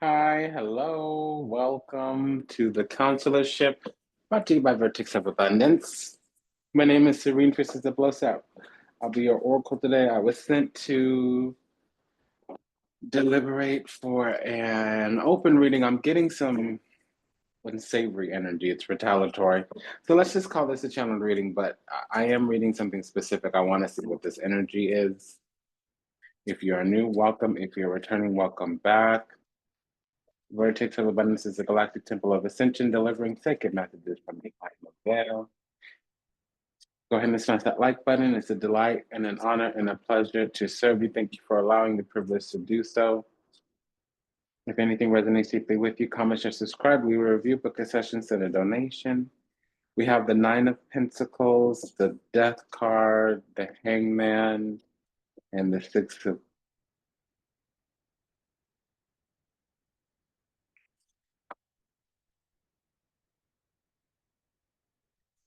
Hi, hello, welcome to the Consularship, brought to you by Vertex of Abundance. My name is Serene Priestess Abossi. I'll be your oracle today. I was sent to deliberate for an open reading. I'm getting some unsavory energy. It's retaliatory. So let's just call this a channel reading, but I am reading something specific. I want to see what this energy is. If you are new, welcome. If you're returning, welcome back. Vertex of Abundance is a galactic temple of ascension, delivering sacred messages from the Primavera. Go ahead and smash that like button. It's a delight and an honor and a pleasure to serve you. Thank you for allowing the privilege to do so. If anything resonates deeply with you, comment, share, subscribe. We will review, book a session, send a donation. We have the Nine of Pentacles, the Death card, the Hangman, and the Six of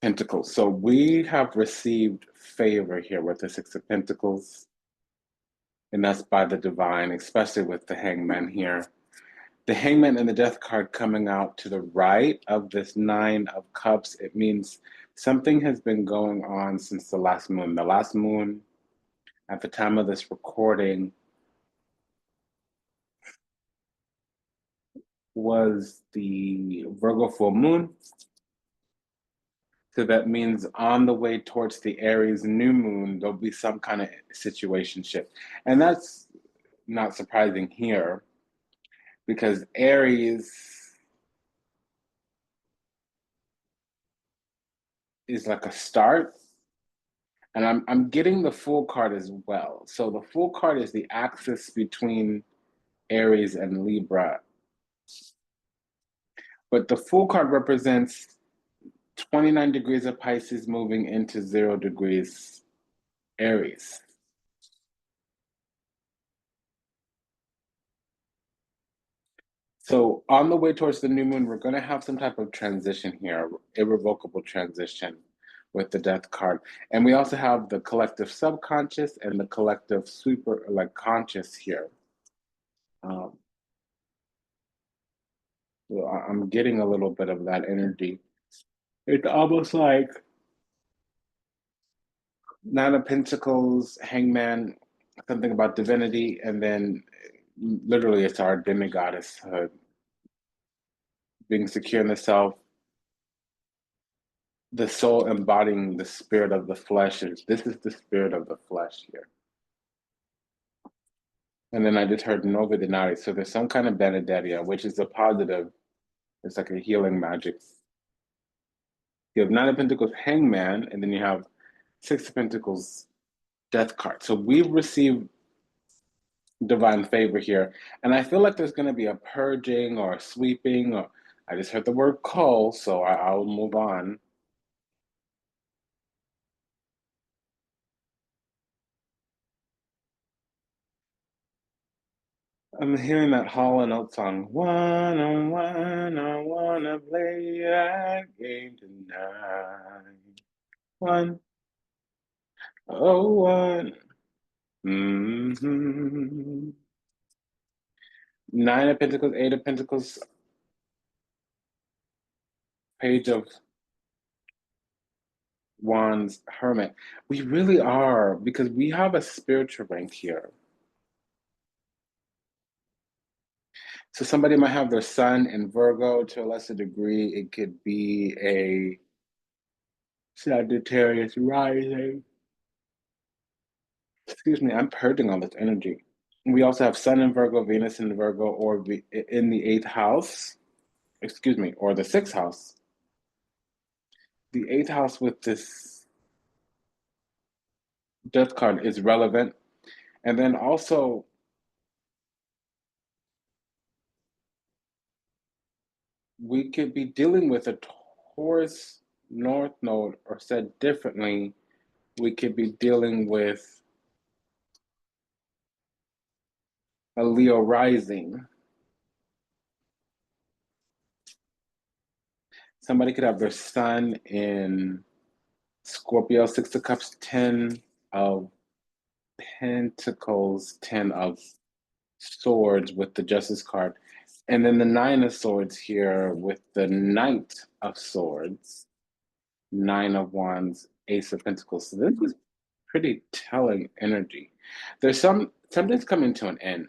Pentacles. So we have received favor here with the Six of Pentacles, and that's by the divine, especially with the Hangman here. The Hangman and the Death card coming out to the right of this Nine of Cups, it means something has been going on since the last moon. The last moon, at the time of this recording, was the Virgo full moon. So that means on the way towards the Aries new moon, there'll be some kind of situationship. And that's not surprising here because Aries is like a start. And I'm getting the Fool card as well. So the Fool card is the axis between Aries and Libra. But the Fool card represents 29 degrees of Pisces moving into 0 degrees Aries. So on the way towards the new moon, we're going to have some type of transition here, irrevocable transition with the Death card. And we also have the collective subconscious and the collective super, like conscious here. So I'm getting a little bit of that energy. It's almost like Nine of Pentacles, Hangman, something about divinity, and then literally it's our demigoddesshood, being secure in the self, the soul embodying the spirit of the flesh. This is the spirit of the flesh here. And then I just heard Nova Denari. So there's some kind of Benedettia, which is a positive. It's like a healing magic. You have Nine of Pentacles, Hangman, and then you have Six of Pentacles, Death card. So we've received divine favor here. And I feel like there's going to be a purging or a sweeping, or I just heard the word cull, so I'll move on. I'm hearing that Hall and Oates song. One on one, I wanna play that game tonight. One, oh one. Mm-hmm. Nine of Pentacles, Eight of Pentacles, Page of Wands, Hermit. We really are, because we have a spiritual rank here. So somebody might have their sun in Virgo to a lesser degree. It could be a Sagittarius rising. Excuse me, I'm purging all this energy. We also have Sun in Virgo, Venus in Virgo, or in the eighth house, excuse me, or the sixth house. The eighth house with this Death card is relevant. And then also, we could be dealing with a Taurus North Node, or said differently, we could be dealing with a Leo rising. Somebody could have their sun in Scorpio, Six of Cups, 10 of Pentacles, 10 of Swords with the Justice card. And then the Nine of Swords here with the Knight of Swords, Nine of Wands, Ace of Pentacles. So this is pretty telling energy. There's something's coming to an end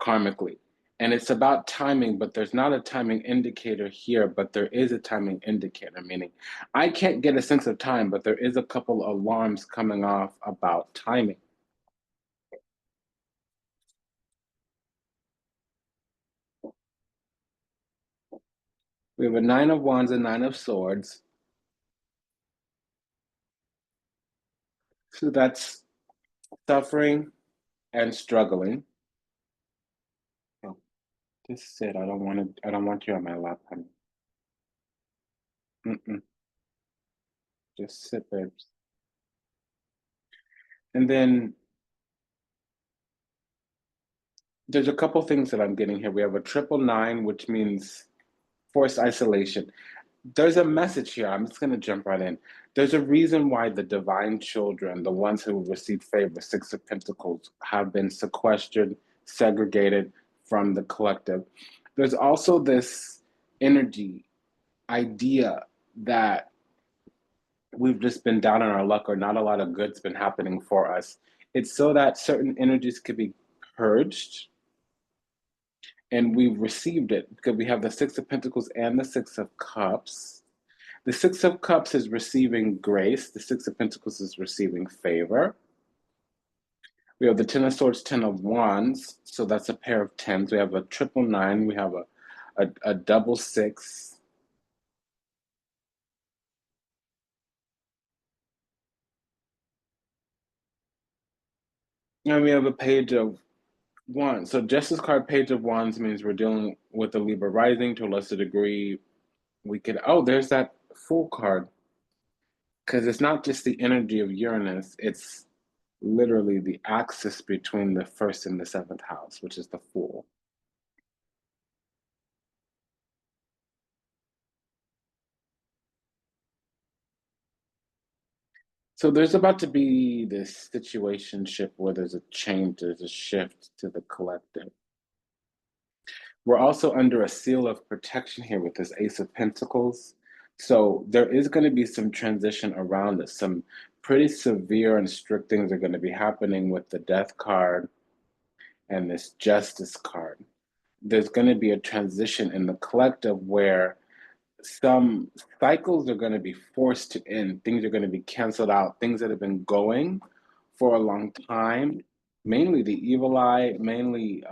karmically. And it's about timing, but there's not a timing indicator here, but there is a timing indicator, meaning I can't get a sense of time, but there is a couple alarms coming off about timing. We have a Nine of Wands and Nine of Swords. So that's suffering and struggling. Oh, just sit. I don't want you on my lap, honey. Mm-mm. Just sit, babes. And then there's a couple things that I'm getting here. We have a triple nine, which means forced isolation. There's a message here. I'm just going to jump right in. There's a reason why the divine children, the ones who receive favor, Six of Pentacles, have been sequestered, segregated from the collective. There's also this energy, idea that we've just been down on our luck or not a lot of good's been happening for us. It's so that certain energies could be purged, and we've received it because we have the Six of Pentacles and the Six of Cups. The Six of Cups is receiving grace. The Six of Pentacles is receiving favor. We have the Ten of Swords, Ten of Wands. So that's a pair of tens. We have a triple nine. We have a double six. And we have a page of wands. So Justice card, page of wands means we're dealing with the Libra rising to a lesser degree. We could, oh, there's that Fool card. Because it's not just the energy of Uranus, it's literally the axis between the first and the seventh house, which is the Fool. So there's about to be this situationship where there's a change, there's a shift to the collective. We're also under a seal of protection here with this Ace of Pentacles. So there is going to be some transition around us. Some pretty severe and strict things are going to be happening with the Death card and this Justice card. There's going to be a transition in the collective where some cycles are going to be forced to end. Things are going to be canceled out. Things that have been going for a long time, mainly the evil eye, mainly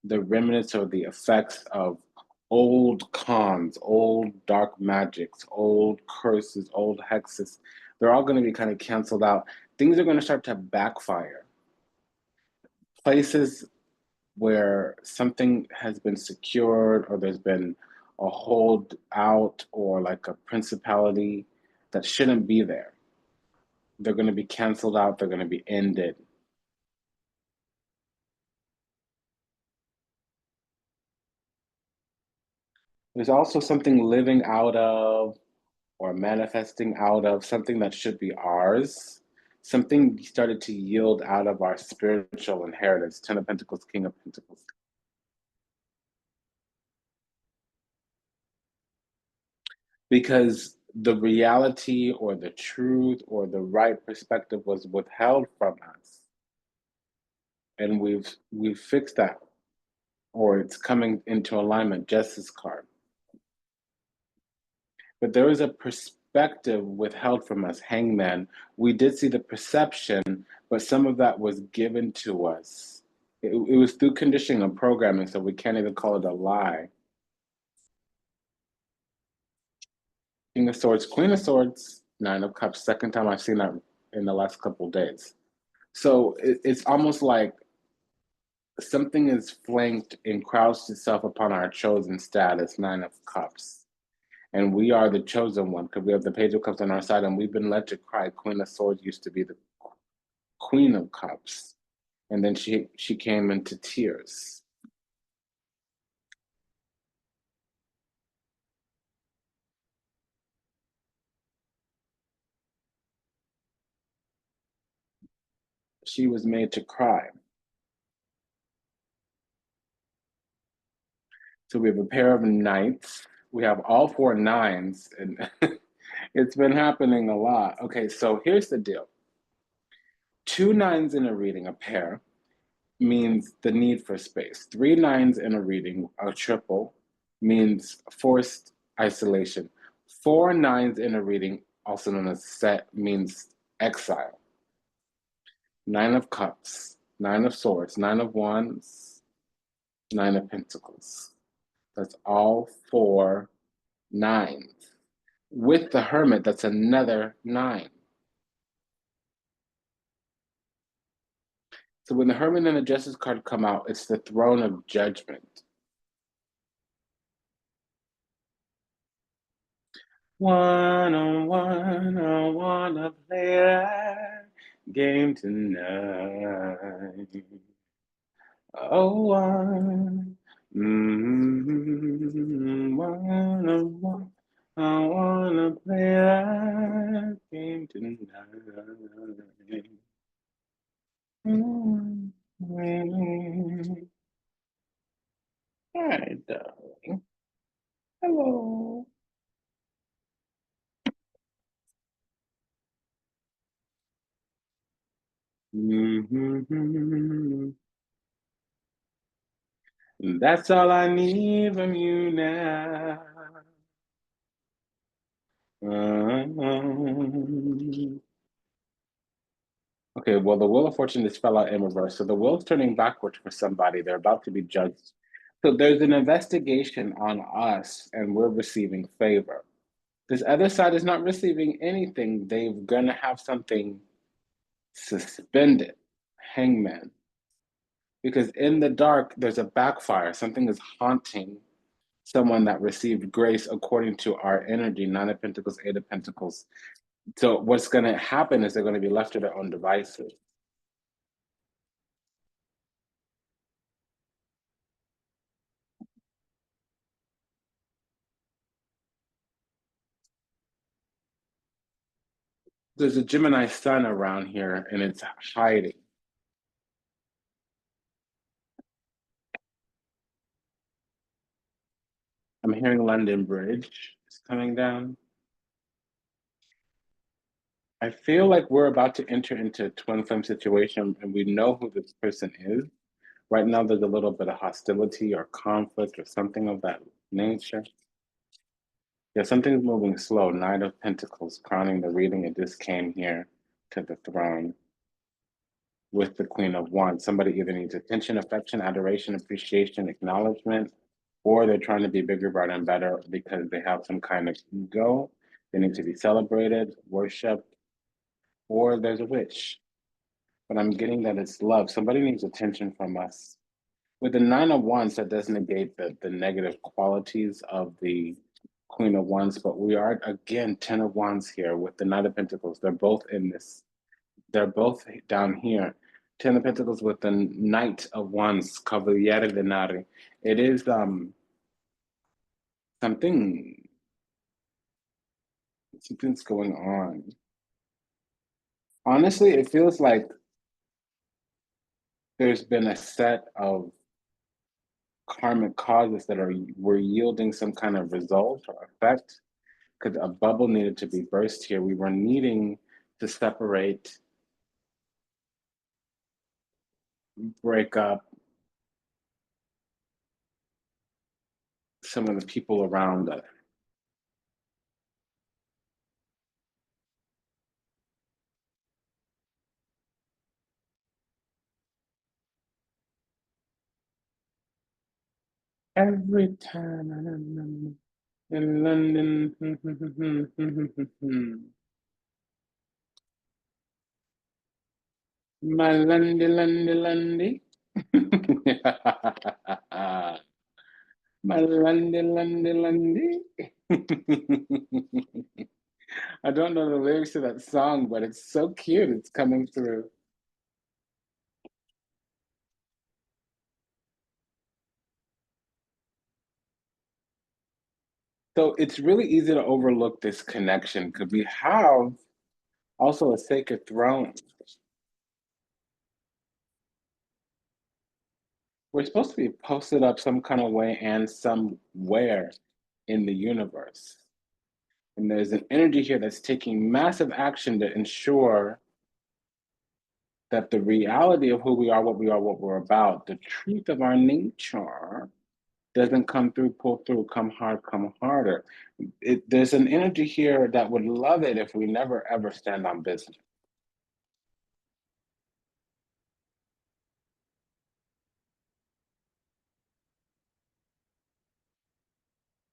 the remnants or the effects of old cons, old dark magics, old curses, old hexes. They're all going to be kind of canceled out. Things are going to start to backfire. Places where something has been secured or there's been a hold out or like a principality that shouldn't be there. They're going to be canceled out, they're going to be ended. There's also something living out of or manifesting out of something that should be ours. Something started to yield out of our spiritual inheritance. Ten of Pentacles, King of Pentacles. Because the reality or the truth or the right perspective was withheld from us. And we've fixed that, or it's coming into alignment, Justice card. But there was a perspective withheld from us, Hangman. We did see the perception, but some of that was given to us. It was through conditioning and programming, so we can't even call it a lie. King of Swords, Queen of Swords, Nine of Cups. Second time I've seen that in the last couple of days. So it's almost like something is flanked and crouched itself upon our chosen status, Nine of Cups. And we are the chosen one because we have the Page of Cups on our side and we've been led to cry. Queen of Swords used to be the Queen of Cups. And then she came into tears. She was made to cry. So we have a pair of knights. We have all four nines, and it's been happening a lot. Okay, so here's the deal. Two nines in a reading, a pair, means the need for space. Three nines in a reading, a triple, means forced isolation. Four nines in a reading, also known as set, means exile. Nine of Cups, Nine of Swords, Nine of Wands, Nine of Pentacles. That's all four nines. With the Hermit, that's another nine. So when the Hermit and the Justice card come out, it's the Throne of Judgment. One on one, I wanna play that game tonight. Oh, one, one on one, I wanna play that game tonight. Hi, darling. Hello. That's all I need from you now. Okay, well, the Wheel of Fortune just fell out in reverse. So the wheel's turning backward for somebody. They're about to be judged. So there's an investigation on us, and we're receiving favor. This other side is not receiving anything. They're going to have something suspended. Hangman. Because in the dark, there's a backfire. Something is haunting someone that received grace according to our energy, Nine of Pentacles, Eight of Pentacles. So what's going to happen is they're going to be left to their own devices. There's a Gemini sun around here, and it's hiding. I'm hearing London Bridge is coming down. I feel like we're about to enter into a twin flame situation, and we know who this person is. Right now, there's a little bit of hostility or conflict or something of that nature. Yeah, something's moving slow. Knight of Pentacles crowning the reading. It just came here to the throne with the Queen of Wands. Somebody either needs attention, affection, adoration, appreciation, acknowledgement, or they're trying to be bigger, brighter, and better because they have some kind of ego. They need to be celebrated, worshipped, or there's a witch. But I'm getting that it's love. Somebody needs attention from us. With the Nine of Wands, that does negate the negative qualities of the Queen of Wands, but we are, again, Ten of Wands here with the Knight of Pentacles. They're both in this. They're both down here. Ten of Pentacles with the Knight of Wands, Cavaliere Venari. It is something's going on. Honestly, it feels like there's been a set of karmic causes that were yielding some kind of result or effect because a bubble needed to be burst here. We were needing to separate, break up some of the people around us. Every time I'm in London. My Lundy, Lundy, Lundy. My Lundy, Lundy, Lundy. I don't know the lyrics to that song, but it's so cute. It's coming through. So it's really easy to overlook this connection because we have also a sacred throne. we're supposed to be posted up some kind of way and somewhere in the universe. And there's an energy here that's taking massive action to ensure that the reality of who we are, what we're about, the truth of our nature doesn't come through, pull through, come hard, come harder. There's an energy here that would love it if we never ever stand on business.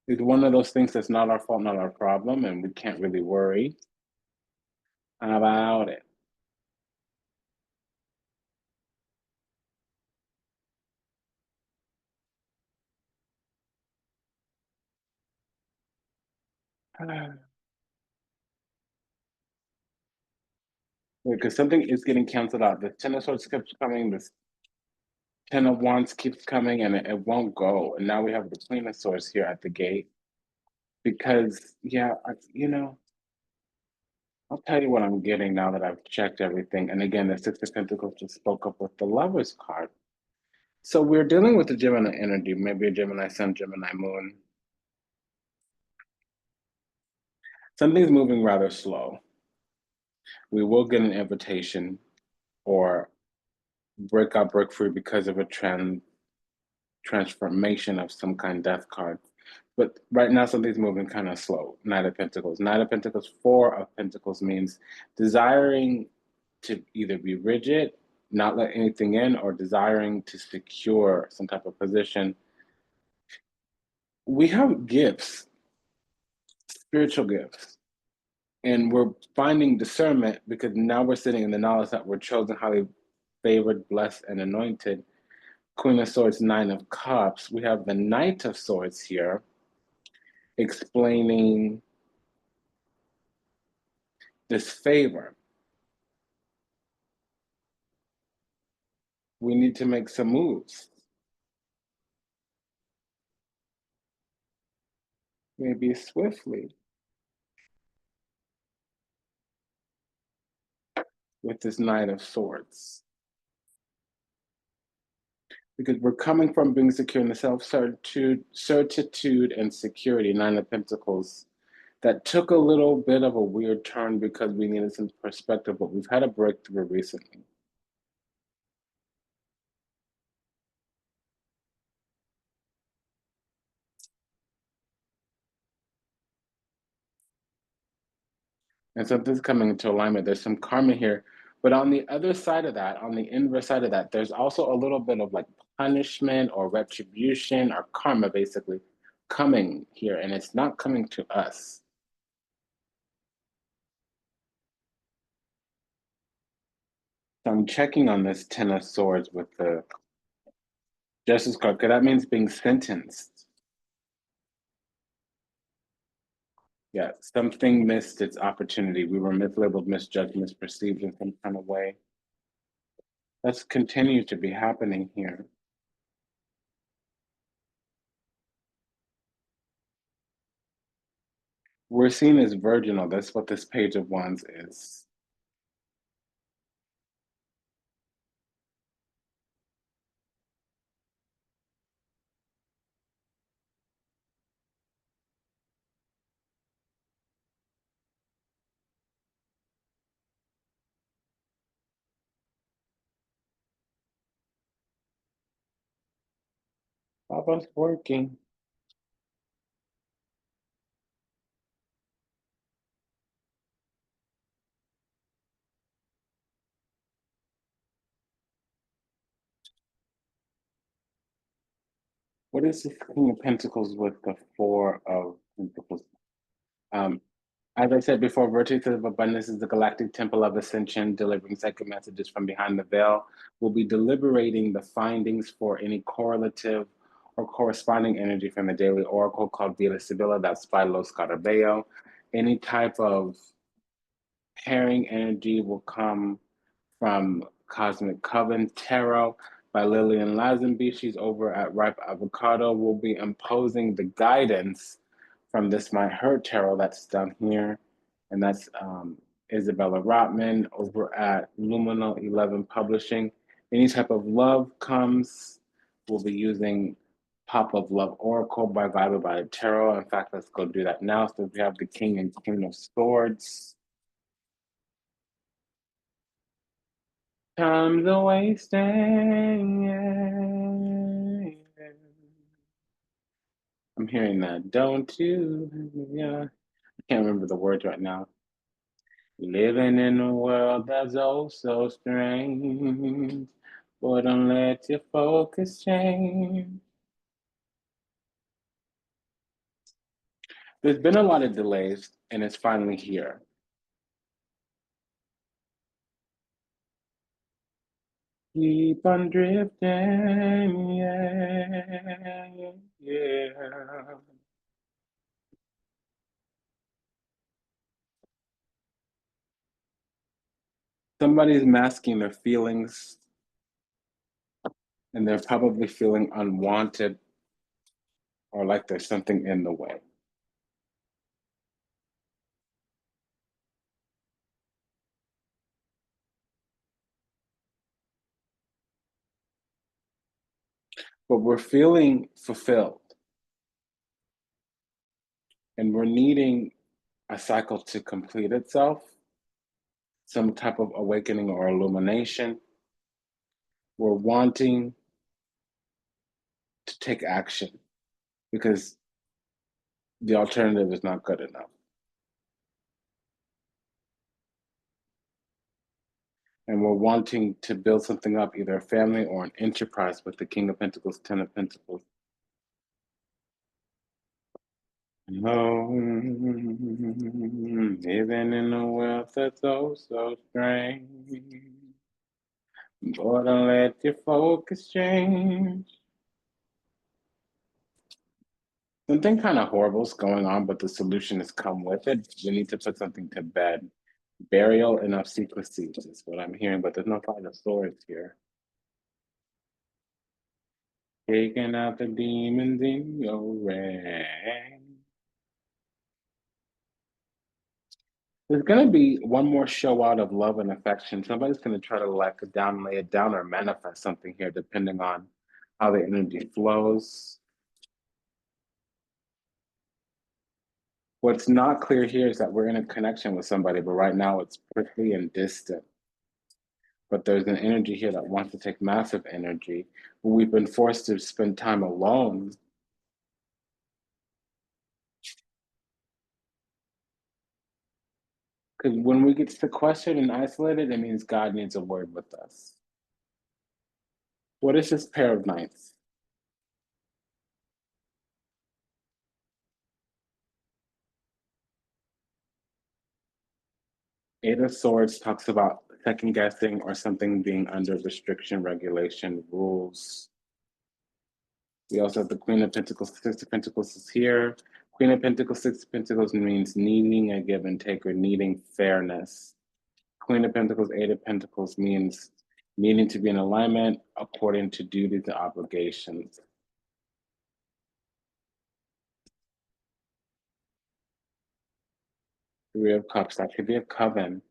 It's one of those things that's not our fault, not our problem, and we can't really worry about it. Because something is getting canceled out. The Ten of Swords keeps coming, the Ten of Wands keeps coming, and it won't go. And now we have the Queen of Swords here at the gate. Because, yeah, I'll tell you what I'm getting now that I've checked everything. And again, the Six of Pentacles just spoke up with the Lovers card. So we're dealing with the Gemini energy, maybe a Gemini Sun, Gemini Moon. Something's moving rather slow. We will get an invitation or break out, break free because of a transformation of some kind, death card. But right now, something's moving kind of slow. Knight of Pentacles. Knight of Pentacles, Four of Pentacles means desiring to either be rigid, not let anything in, or desiring to secure some type of position. We have gifts, spiritual gifts, and we're finding discernment because now we're sitting in the knowledge that we're chosen, highly favored, blessed, and anointed. Queen of Swords, Nine of Cups. We have the Knight of Swords here, explaining this favor. We need to make some moves. Maybe swiftly with this Knight of Swords. Because we're coming from being secure in the certitude and security, Nine of Pentacles, that took a little bit of a weird turn because we needed some perspective, but we've had a breakthrough recently. And something's coming into alignment. There's some karma here. But on the other side of that, on the inverse side of that, there's also a little bit of like punishment or retribution or karma, basically, coming here. And it's not coming to us. So I'm checking on this Ten of Swords with the Justice card, because that means being sentenced. Yeah, something missed its opportunity. We were mislabeled, misjudged, misperceived in some kind of way. That's continued to be happening here. We're seen as virginal. That's what this Page of Wands is. Papa's working. What is this King of Pentacles with the Four of Pentacles? Um, as I said before, Vertex of Abundance is the galactic temple of ascension, delivering sacred messages from behind the veil. We'll be deliberating the findings for any correlative or corresponding energy from the daily oracle called Vila Sibilla, that's by Los Scarabeo. Any type of pairing energy will come from Cosmic Coven Tarot by Lillian Lazenby. She's over at Ripe Avocado. We'll be imposing the guidance from this My Her Tarot that's down here. And that's Isabella Rotman over at Luminal 11 Publishing. Any type of love comes we'll be using Pop of Love Oracle by Guided by Tarot. In fact, let's go do that now. So we have the King and Queen of Swords. Time's a wasting. I'm hearing that. Don't you? Yeah. I can't remember the words right now. Living in a world that's oh so strange. Boy, don't let your focus change. There's been a lot of delays, and it's finally here. Keep on drifting, yeah, yeah. Somebody's masking their feelings, and they're probably feeling unwanted or like there's something in the way. But we're feeling fulfilled, and we're needing a cycle to complete itself, some type of awakening or illumination. We're wanting to take action because the alternative is not good enough. And we're wanting to build something up, either a family or an enterprise, with the King of Pentacles, Ten of Pentacles. No, living in a world that's oh so strange. Boy, don't let your focus change. Something kind of horrible is going on, but the solution has come with it. We need to put something to bed. Burial and obsequiously is what I'm hearing, but there's no Five of Swords here. Taking out the demons in your ranks. There's gonna be one more show out of love and affection. Somebody's gonna try to lay it down, or manifest something here, depending on how the energy flows. What's not clear here is that we're in a connection with somebody, but right now it's prickly and distant. But there's an energy here that wants to take massive energy. We've been forced to spend time alone. Because when we get sequestered and isolated, it means God needs a word with us. What is this pair of knights? Eight of Swords talks about second guessing or something being under restriction, regulation, rules. We also have the Queen of Pentacles, Six of Pentacles is here. Queen of Pentacles, Six of Pentacles means needing a give and take or needing fairness. Queen of Pentacles, Eight of Pentacles means needing to be in alignment according to duties and obligations. Three of Cups, that could be a coven.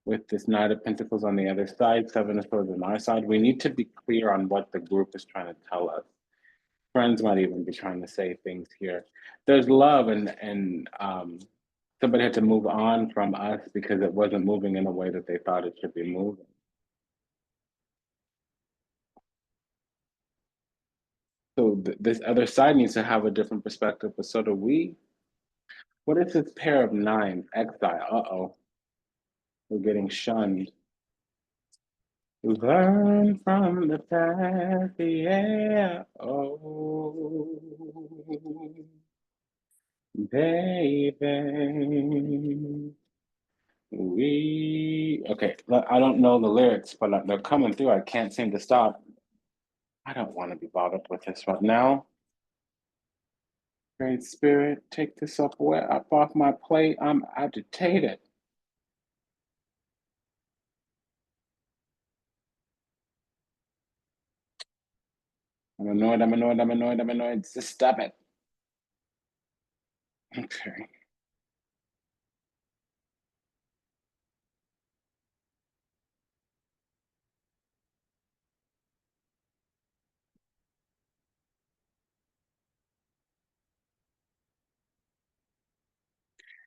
With this Knight of Pentacles on the other side, Seven of Swords on our side, we need to be clear on what the group is trying to tell us. Friends might even be trying to say things here. There's love, and somebody had to move on from us because it wasn't moving in a way that they thought it should be moving. So this other side needs to have a different perspective, but so do we. What is this pair of nines? Exile. Uh-oh. We're getting shunned. Learn from the past, yeah. Oh, baby. Okay, I don't know the lyrics, but they're coming through. I can't seem to stop. I don't want to be bothered with this right now. Great Spirit, take this up off my plate. I'm agitated. I'm annoyed, I'm annoyed, I'm annoyed, I'm annoyed. Just stop it. Okay.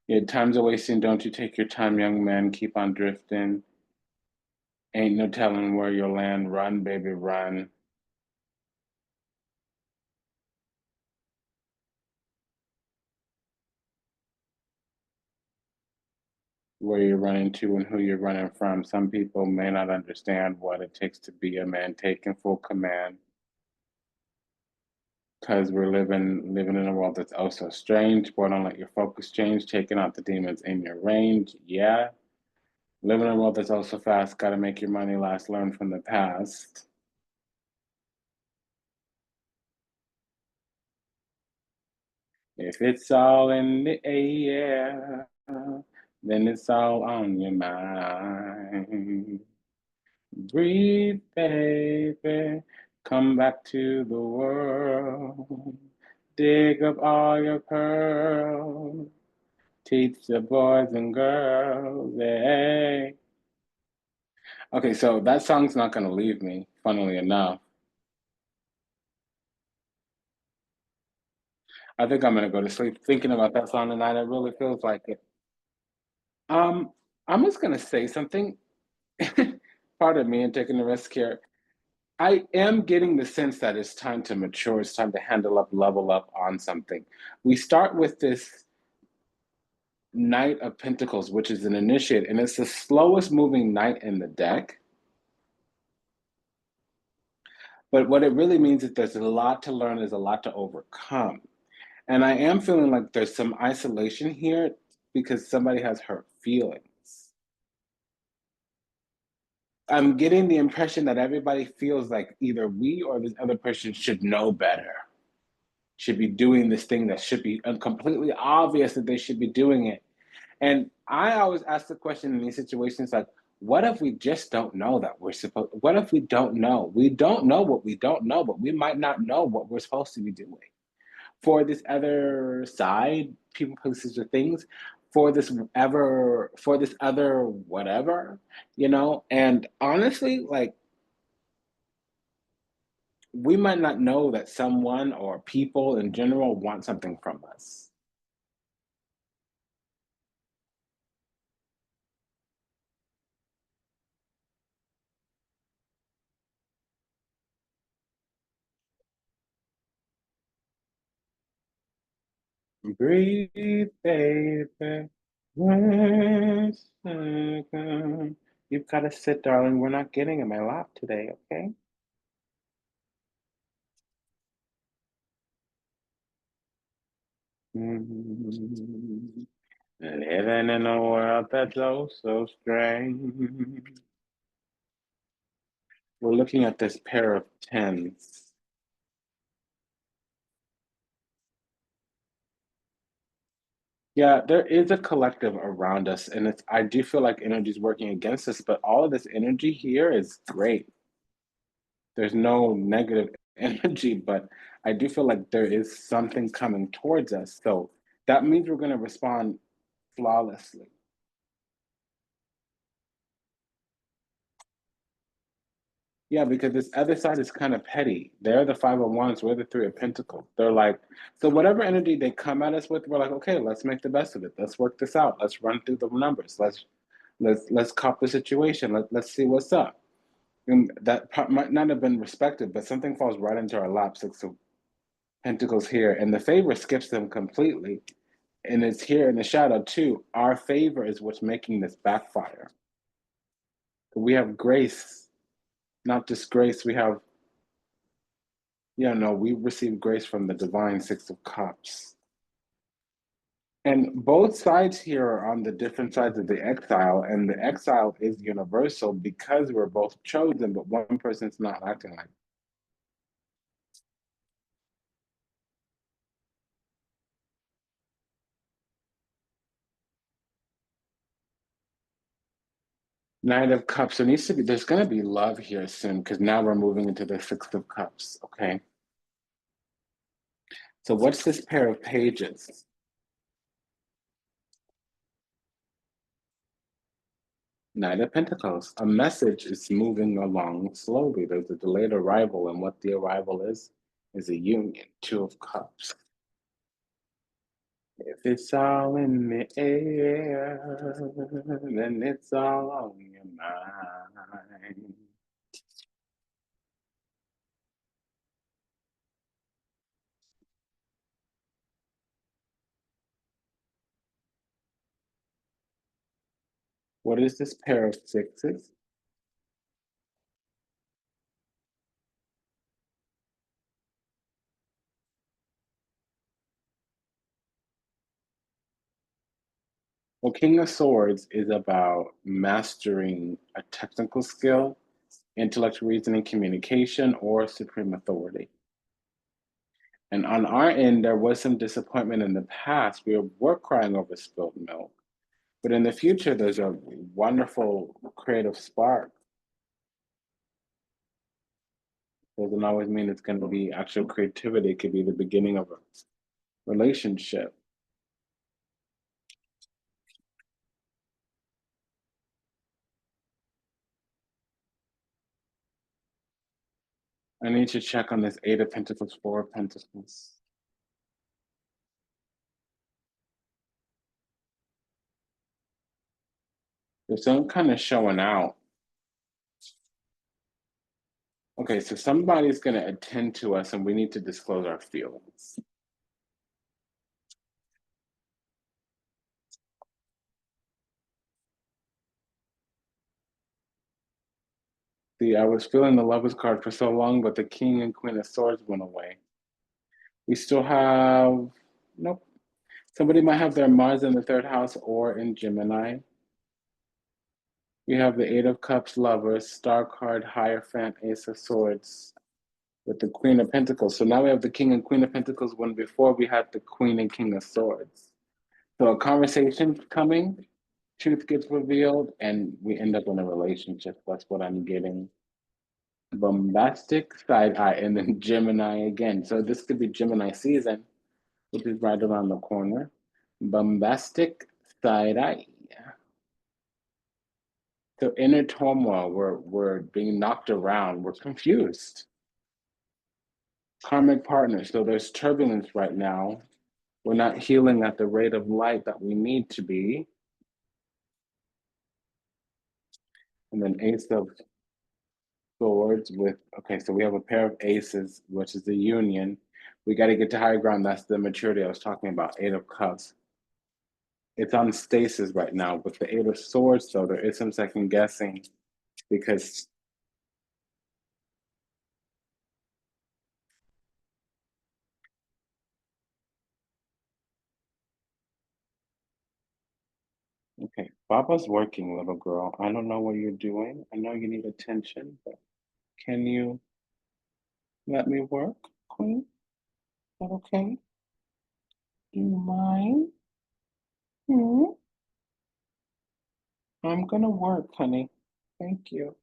Yeah, time's a wasting. Don't you take your time, young man. Keep on drifting. Ain't no telling where you'll land. Run, baby, run. Where you're running to and who you're running from. Some people may not understand what it takes to be a man taking full command because we're living in a world that's oh so strange. Boy, don't let your focus change. Taking out the demons in your range. Yeah. Living in a world that's oh so fast. Got to make your money last. Learn from the past. If it's all in the air, then it's all on your mind. Breathe, baby, come back to the world. Dig up all your pearls. Teach the boys and girls. Hey. Okay, so that song's not going to leave me, funnily enough. I think I'm going to go to sleep thinking about that song tonight. It really feels like it. Um, I'm just going to say something. Pardon me and taking the risk here. I am getting the sense that it's time to mature. It's time to handle up, level up on something. We start with this Knight of Pentacles, which is an initiate, and it's the slowest moving knight in the deck. But what it really means is there's a lot to learn, there's a lot to overcome. And I am feeling like there's some isolation here because somebody has hurt feelings. I'm getting the impression that everybody feels like either we or this other person should know better, should be doing this thing that should be completely obvious that they should be doing it. And I always ask the question in these situations like, what if we just don't know that we're supposed, what if we don't know? We don't know what we don't know, but we might not know what we're supposed to be doing. For this other side, people, places, or things, for this other whatever, you know? And honestly, like, we might not know that someone or people in general want something from us. Breathe, baby. One second. You've got to sit, darling. We're not getting in my lap today, okay? Mm. Living in a world that's oh so strange. We're looking at this pair of tens. Yeah, there is a collective around us, and it's I do feel like energy is working against us, but all of this energy here is great. There's no negative energy, but I do feel like there is something coming towards us. So that means we're going to respond flawlessly. Yeah, because this other side is kind of petty. They're the five of wands, we're the three of pentacles. They're like, so whatever energy they come at us with, we're like, okay, let's make the best of it. Let's work this out. Let's run through the numbers. Let's cop the situation. Let's see what's up. And that might not have been respected, but something falls right into our lap. Six of Pentacles here, and the favor skips them completely. And it's here in the shadow too. Our favor is what's making this backfire. We have grace, not just grace. We have, yeah, no, we receive grace from the divine Six of Cups. And both sides here are on the different sides of the exile, and the exile is universal because we're both chosen, but one person's not acting like. Knight of Cups. There needs to be, there's going to be love here soon because now we're moving into the Six of Cups. Okay. So what's this pair of pages? Knight of Pentacles. A message is moving along slowly. There's a delayed arrival, and what the arrival is a union. Two of Cups. If it's all in the air, then it's all on your mind. What is this pair of sixes? Well, King of Swords is about mastering a technical skill, intellectual reasoning, communication, or supreme authority. And on our end, there was some disappointment in the past. We were crying over spilled milk. But in the future, there's a wonderful creative spark. Doesn't always mean it's going to be actual creativity. It could be the beginning of a relationship. I need to check on this Eight of Pentacles, Four of Pentacles. There's some kind of showing out. Okay, so somebody's going to attend to us and we need to disclose our feelings. See, I was feeling the Lovers card for so long, but the King and Queen of Swords went away. We still have, nope. Somebody might have their Mars in the third house or in Gemini. We have the Eight of Cups, Lovers, Star card, Hierophant, Ace of Swords, with the Queen of Pentacles. So now we have the King and Queen of Pentacles when before we had the Queen and King of Swords. So a conversation coming, truth gets revealed, and we end up in a relationship. That's what I'm getting. Bombastic side eye, and then Gemini again. So this could be Gemini season, which is right around the corner. Bombastic side eye. So inner turmoil, we're being knocked around, we're confused. Karmic partners, so there's turbulence right now. We're not healing at the rate of light that we need to be. And then Ace of Swords with, okay, so we have a pair of aces, which is the union. We got to get to higher ground. That's the maturity I was talking about. Eight of Cups. It's on stasis right now. With the Eight of Swords, though, there is some second guessing because okay, Baba's working, little girl. I don't know what you're doing. I know you need attention, but can you let me work, Queen? Is that okay? Do you mind? Hmm? I'm gonna work, honey. Thank you.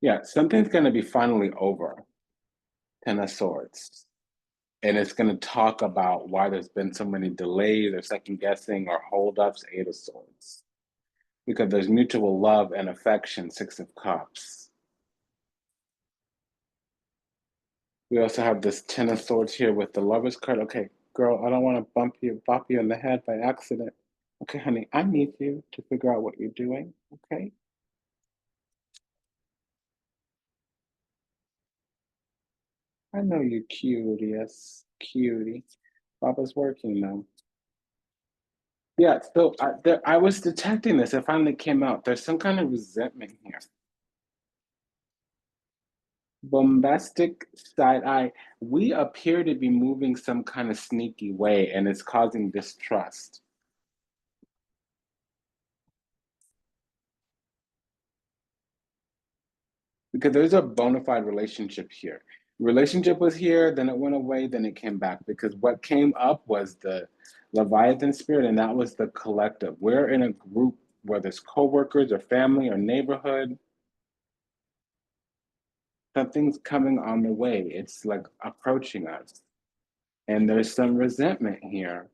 Yeah, something's gonna be finally over. Ten of Swords. And it's gonna talk about why there's been so many delays or second guessing or holdups, Eight of Swords. Because there's mutual love and affection, Six of Cups. We also have this Ten of Swords here with the Lover's card. Okay, girl, I don't want to bop you in the head by accident. Okay, honey, I need you to figure out what you're doing, okay? I know you're cute, yes, cutie. Papa's working now. Yeah, so I was detecting this. It finally came out. There's some kind of resentment here. Bombastic side eye. We appear to be moving some kind of sneaky way, and it's causing distrust. Because there's a bona fide relationship here. Relationship was here, then it went away, then it came back. Because what came up was the Leviathan spirit, and that was the collective. We're in a group, whether it's coworkers or family or neighborhood, something's coming on the way. It's like approaching us. And there's some resentment here.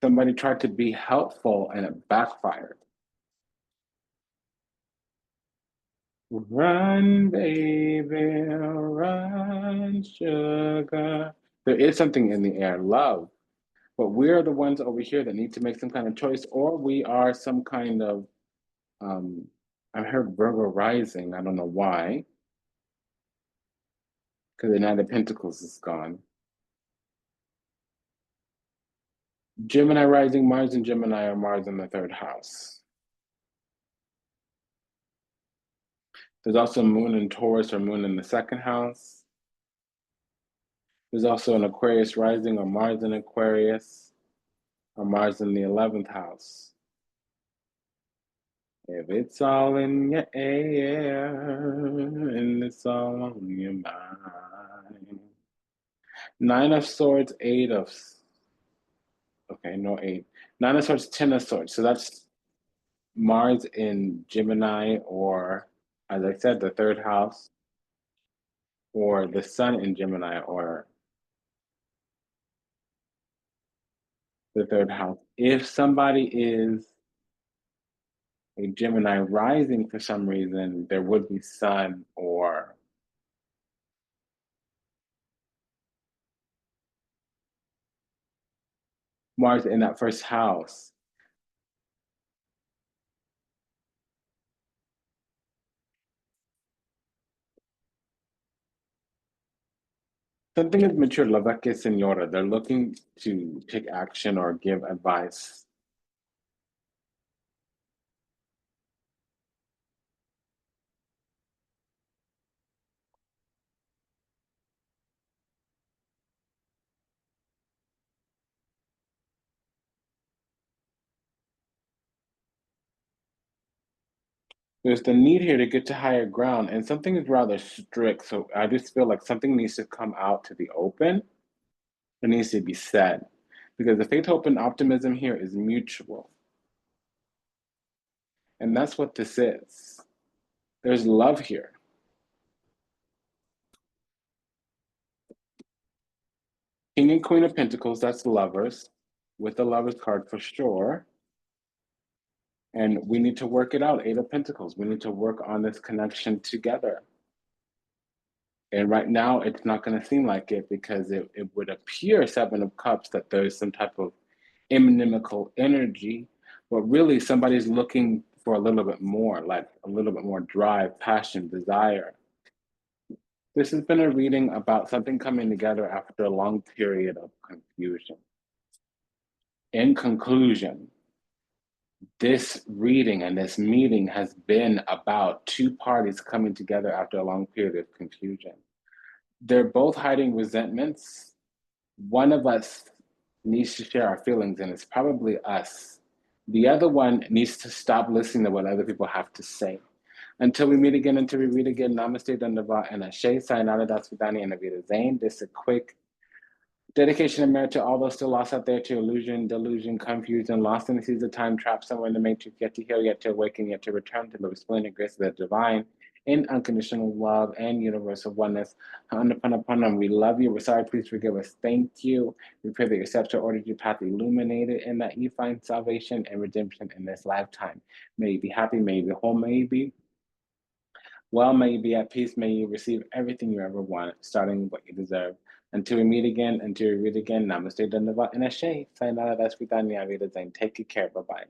Somebody tried to be helpful and it backfired. Run, baby, run, sugar. There is something in the air, love. But we're the ones over here that need to make some kind of choice, or we are some kind of, I heard Virgo rising. I don't know why, because the Knight of Pentacles is gone. Gemini rising, Mars and Gemini are Mars in the third house. There's also Moon in Taurus or Moon in the second house. There's also an Aquarius rising or Mars in Aquarius or Mars in the 11th house. If it's all in your air and it's all on your mind. Nine of Swords, Eight of, okay, no eight. Nine of Swords, 10 of Swords. So that's Mars in Gemini or, as I said, the third house, or the Sun in Gemini or the third house. If somebody is a Gemini rising for some reason, there would be Sun or Mars in that first house. Something is mature, la vecchia signora. They're looking to take action or give advice. There's the need here to get to higher ground, and something is rather strict. So I just feel like something needs to come out to the open. It needs to be said. Because the faith, hope, and optimism here is mutual. And that's what this is. There's love here. King and Queen of Pentacles, that's lovers, with the lovers card for sure. And we need to work it out, Eight of Pentacles. We need to work on this connection together. And right now, it's not going to seem like it because it would appear, Seven of Cups, that there's some type of inimical energy, but really somebody's looking for a little bit more, like a little bit more drive, passion, desire. This has been a reading about something coming together after a long period of confusion. In conclusion, this reading and this meeting has been about two parties coming together after a long period of confusion. They're both hiding resentments. One of us needs to share our feelings, and it's probably us. The other one needs to stop listening to what other people have to say. Until we meet again, until we read again, Namaste, Dandava, and Ashe, Sayonara, Dasvidani, and Avita Zane. This is a quick dedication and merit to all those still lost out there to illusion, delusion, confusion, lost in the seas of time, trapped somewhere in the matrix, yet to heal, yet to awaken, yet to return to the splendid grace of the divine in unconditional love and universal oneness. We love you. We're sorry. Please forgive us. Thank you. We pray that your steps are ordered, your path illuminated, and that you find salvation and redemption in this lifetime. May you be happy. May you be whole. May you be well. May you be at peace. May you receive everything you ever want, starting with what you deserve. Until we meet again, until we read again, Namaste, Dandava, and Ashe. Sayonara, Dasvidani, Avita Zane. Take good care. Bye-bye.